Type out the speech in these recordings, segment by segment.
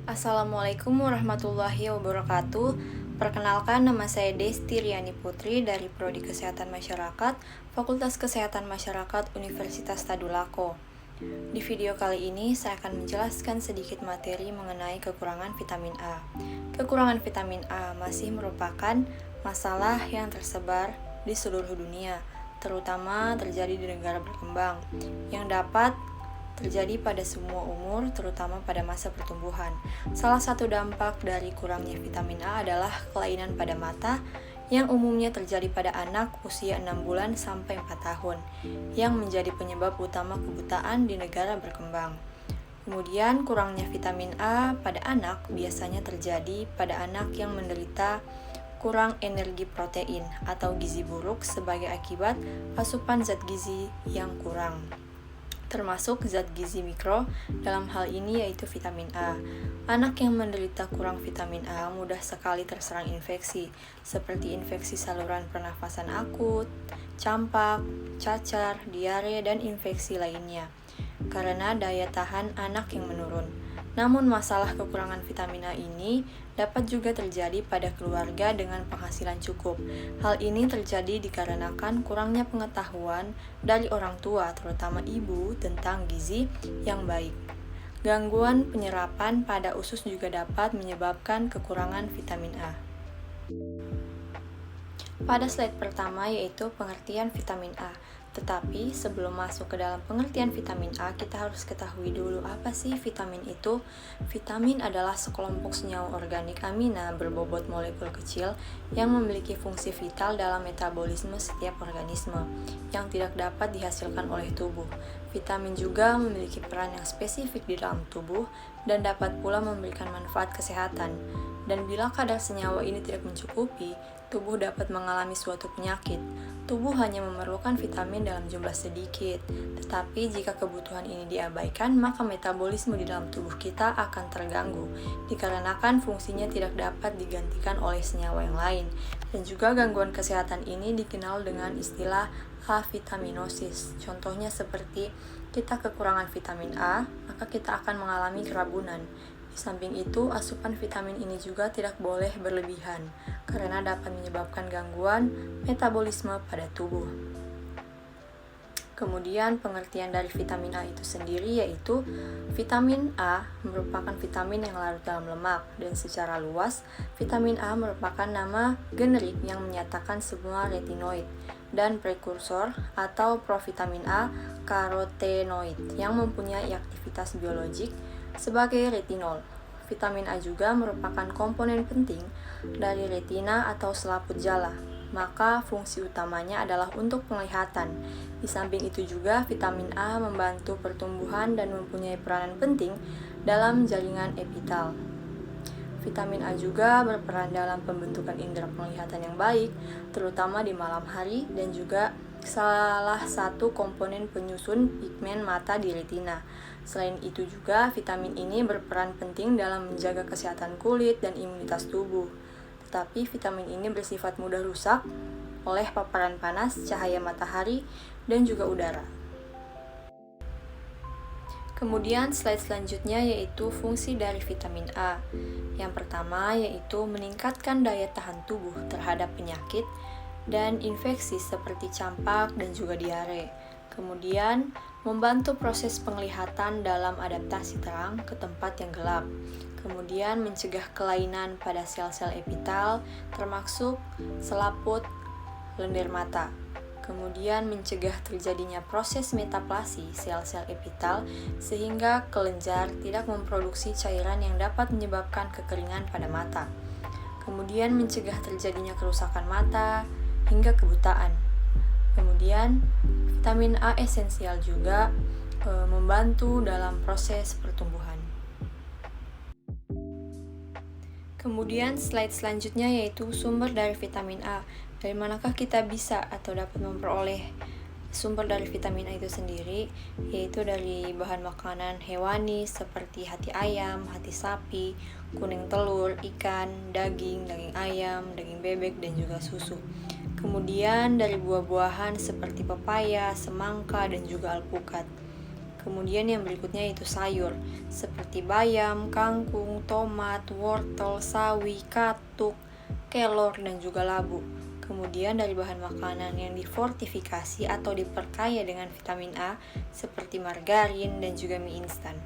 Assalamualaikum warahmatullahi wabarakatuh. Perkenalkan, nama saya Desti Riani Putri dari Prodi Kesehatan Masyarakat, Fakultas Kesehatan Masyarakat Universitas Tadulako. Di video kali ini saya akan menjelaskan sedikit materi mengenai kekurangan vitamin A. Kekurangan vitamin A masih merupakan masalah yang tersebar di seluruh dunia, terutama terjadi di negara berkembang, yang dapat terjadi pada semua umur, terutama pada masa pertumbuhan. Salah satu dampak dari kurangnya vitamin A adalah kelainan pada mata yang umumnya terjadi pada anak usia 6 bulan sampai 4 tahun, yang menjadi penyebab utama kebutaan di negara berkembang. Kemudian, kurangnya vitamin A pada anak biasanya terjadi pada anak yang menderita kurang energi protein atau gizi buruk sebagai akibat asupan zat gizi yang kurang, termasuk zat gizi mikro, dalam hal ini yaitu vitamin A. Anak yang menderita kurang vitamin A mudah sekali terserang infeksi, seperti infeksi saluran pernafasan akut, campak, cacar, diare, dan infeksi lainnya, karena daya tahan anak yang menurun. Namun masalah kekurangan vitamin A ini dapat juga terjadi pada keluarga dengan penghasilan cukup. Hal ini terjadi dikarenakan kurangnya pengetahuan dari orang tua, terutama ibu, tentang gizi yang baik. Gangguan penyerapan pada usus juga dapat menyebabkan kekurangan vitamin A. Pada slide pertama yaitu pengertian vitamin A. Tetapi sebelum masuk ke dalam pengertian vitamin A, kita harus ketahui dulu apa sih vitamin itu. Vitamin adalah sekelompok senyawa organik amina berbobot molekul kecil yang memiliki fungsi vital dalam metabolisme setiap organisme yang tidak dapat dihasilkan oleh tubuh. Vitamin juga memiliki peran yang spesifik di dalam tubuh dan dapat pula memberikan manfaat kesehatan. Dan bila kadar senyawa ini tidak mencukupi, tubuh dapat mengalami suatu penyakit. Tubuh hanya memerlukan vitamin dalam jumlah sedikit, tetapi jika kebutuhan ini diabaikan, maka metabolisme di dalam tubuh kita akan terganggu, dikarenakan fungsinya tidak dapat digantikan oleh senyawa yang lain. Dan juga gangguan kesehatan ini dikenal dengan istilah avitaminosis. Contohnya seperti kita kekurangan vitamin A, maka kita akan mengalami kerabunan. Di samping itu, asupan vitamin ini juga tidak boleh berlebihan, karena dapat menyebabkan gangguan metabolisme pada tubuh. Kemudian pengertian dari vitamin A itu sendiri yaitu vitamin A merupakan vitamin yang larut dalam lemak, dan secara luas vitamin A merupakan nama generik yang menyatakan semua retinoid dan prekursor atau provitamin A karotenoid yang mempunyai aktivitas biologik sebagai retinol. Vitamin A juga merupakan komponen penting dari retina atau selaput jala, maka fungsi utamanya adalah untuk penglihatan. Di samping itu juga vitamin A membantu pertumbuhan dan mempunyai peranan penting dalam jaringan epitel. Vitamin A juga berperan dalam pembentukan indera penglihatan yang baik, terutama di malam hari, dan juga salah satu komponen penyusun pigmen mata di retina. Selain itu juga, vitamin ini berperan penting dalam menjaga kesehatan kulit dan imunitas tubuh. Tetapi vitamin ini bersifat mudah rusak oleh paparan panas, cahaya matahari, dan juga udara. Kemudian slide selanjutnya yaitu fungsi dari vitamin A. Yang pertama yaitu meningkatkan daya tahan tubuh terhadap penyakit dan infeksi seperti campak dan juga diare. Kemudian membantu proses penglihatan dalam adaptasi terang ke tempat yang gelap. Kemudian mencegah kelainan pada sel-sel epitel termasuk selaput lendir mata. Kemudian mencegah terjadinya proses metaplasi sel-sel epitel sehingga kelenjar tidak memproduksi cairan yang dapat menyebabkan kekeringan pada mata. Kemudian mencegah terjadinya kerusakan mata hingga kebutaan. Kemudian vitamin A esensial juga membantu dalam proses pertumbuhan. Kemudian slide selanjutnya yaitu sumber dari vitamin A. Dari manakah kita bisa atau dapat memperoleh sumber dari vitamin A itu sendiri? Yaitu dari bahan makanan hewani seperti hati ayam, hati sapi, kuning telur, ikan, daging ayam, daging bebek, dan juga susu. Kemudian dari buah-buahan seperti pepaya, semangka, dan juga alpukat. Kemudian yang berikutnya itu sayur, seperti bayam, kangkung, tomat, wortel, sawi, katuk, kelor, dan juga labu. Kemudian dari bahan makanan yang difortifikasi atau diperkaya dengan vitamin A, seperti margarin dan juga mie instan.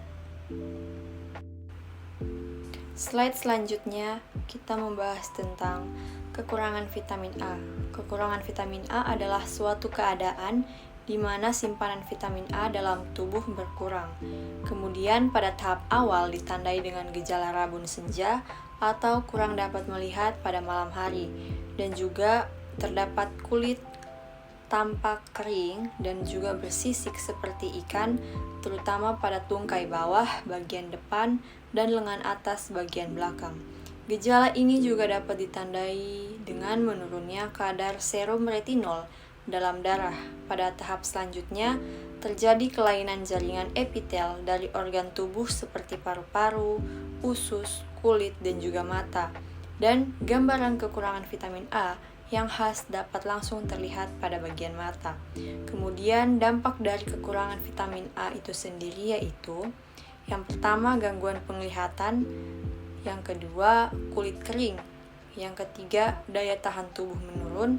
Slide selanjutnya, kita membahas tentang kekurangan vitamin A. Kekurangan vitamin A adalah suatu keadaan di mana simpanan vitamin A dalam tubuh berkurang. Kemudian pada tahap awal ditandai dengan gejala rabun senja atau kurang dapat melihat pada malam hari, dan juga terdapat kulit tampak kering dan juga bersisik seperti ikan, terutama pada tungkai bawah, bagian depan, dan lengan atas bagian belakang. Gejala ini juga dapat ditandai dengan menurunnya kadar serum retinol dalam darah. Pada tahap selanjutnya, terjadi kelainan jaringan epitel dari organ tubuh seperti paru-paru, usus, kulit, dan juga mata. Dan gambaran kekurangan vitamin A yang khas dapat langsung terlihat pada bagian mata. Kemudian dampak dari kekurangan vitamin A itu sendiri yaitu yang pertama gangguan penglihatan, yang kedua kulit kering, yang ketiga daya tahan tubuh menurun,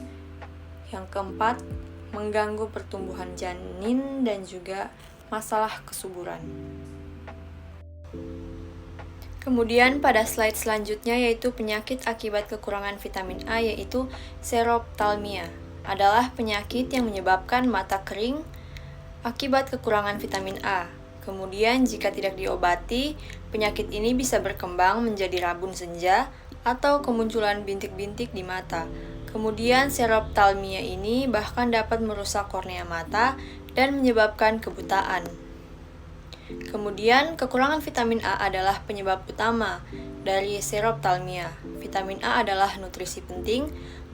yang keempat mengganggu pertumbuhan janin dan juga masalah kesuburan. Kemudian pada slide selanjutnya yaitu penyakit akibat kekurangan vitamin A, yaitu xerophthalmia. Adalah penyakit yang menyebabkan mata kering akibat kekurangan vitamin A. Kemudian jika tidak diobati, penyakit ini bisa berkembang menjadi rabun senja atau kemunculan bintik-bintik di mata. Kemudian xerophthalmia ini bahkan dapat merusak kornea mata dan menyebabkan kebutaan. Kemudian, kekurangan vitamin A adalah penyebab utama dari xerophthalmia. Vitamin A adalah nutrisi penting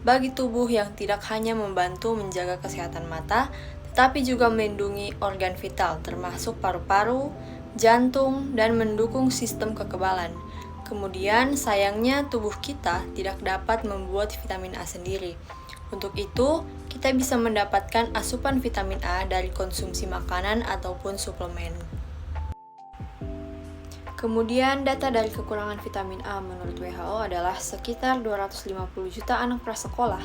bagi tubuh yang tidak hanya membantu menjaga kesehatan mata, tetapi juga melindungi organ vital termasuk paru-paru, jantung, dan mendukung sistem kekebalan. Kemudian, sayangnya tubuh kita tidak dapat membuat vitamin A sendiri. Untuk itu, kita bisa mendapatkan asupan vitamin A dari konsumsi makanan ataupun suplemen. Kemudian data dari kekurangan vitamin A menurut WHO adalah sekitar 250 juta anak prasekolah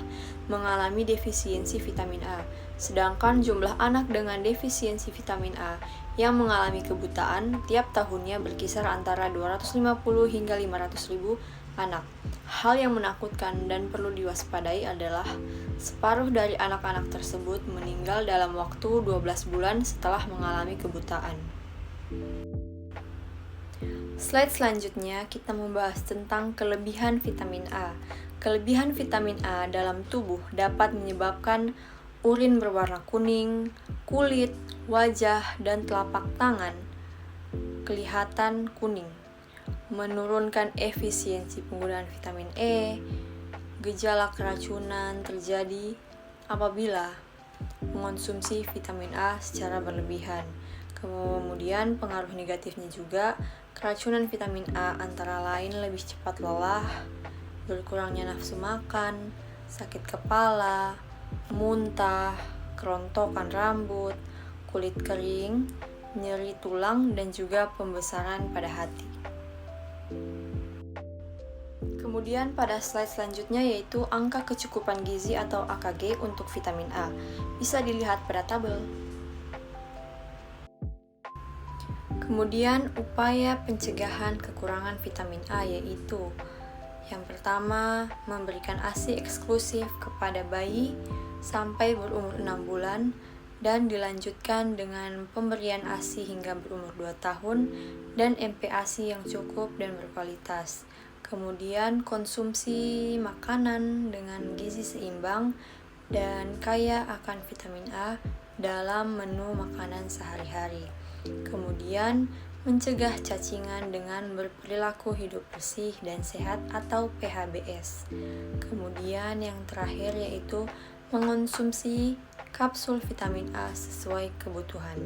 mengalami defisiensi vitamin A, sedangkan jumlah anak dengan defisiensi vitamin A yang mengalami kebutaan tiap tahunnya berkisar antara 250 hingga 500 ribu anak. Hal yang menakutkan dan perlu diwaspadai adalah separuh dari anak-anak tersebut meninggal dalam waktu 12 bulan setelah mengalami kebutaan. Slide selanjutnya kita membahas tentang kelebihan vitamin A. Kelebihan vitamin A dalam tubuh dapat menyebabkan urin berwarna kuning, kulit, wajah, dan telapak tangan kelihatan kuning, menurunkan efisiensi penggunaan vitamin E. Gejala keracunan terjadi apabila mengonsumsi vitamin A secara berlebihan. Kemudian pengaruh negatifnya juga, keracunan vitamin A antara lain lebih cepat lelah, berkurangnya nafsu makan, sakit kepala, muntah, kerontokan rambut, kulit kering, nyeri tulang, dan juga pembesaran pada hati. Kemudian pada slide selanjutnya yaitu angka kecukupan gizi atau AKG untuk vitamin A. Bisa dilihat pada tabel. Kemudian upaya pencegahan kekurangan vitamin A yaitu yang pertama, memberikan ASI eksklusif kepada bayi sampai berumur 6 bulan dan dilanjutkan dengan pemberian ASI hingga berumur 2 tahun dan MPASI yang cukup dan berkualitas. Kemudian konsumsi makanan dengan gizi seimbang dan kaya akan vitamin A dalam menu makanan sehari-hari. Kemudian mencegah cacingan dengan berperilaku hidup bersih dan sehat atau PHBS. Kemudian yang terakhir yaitu mengonsumsi kapsul vitamin A sesuai kebutuhan.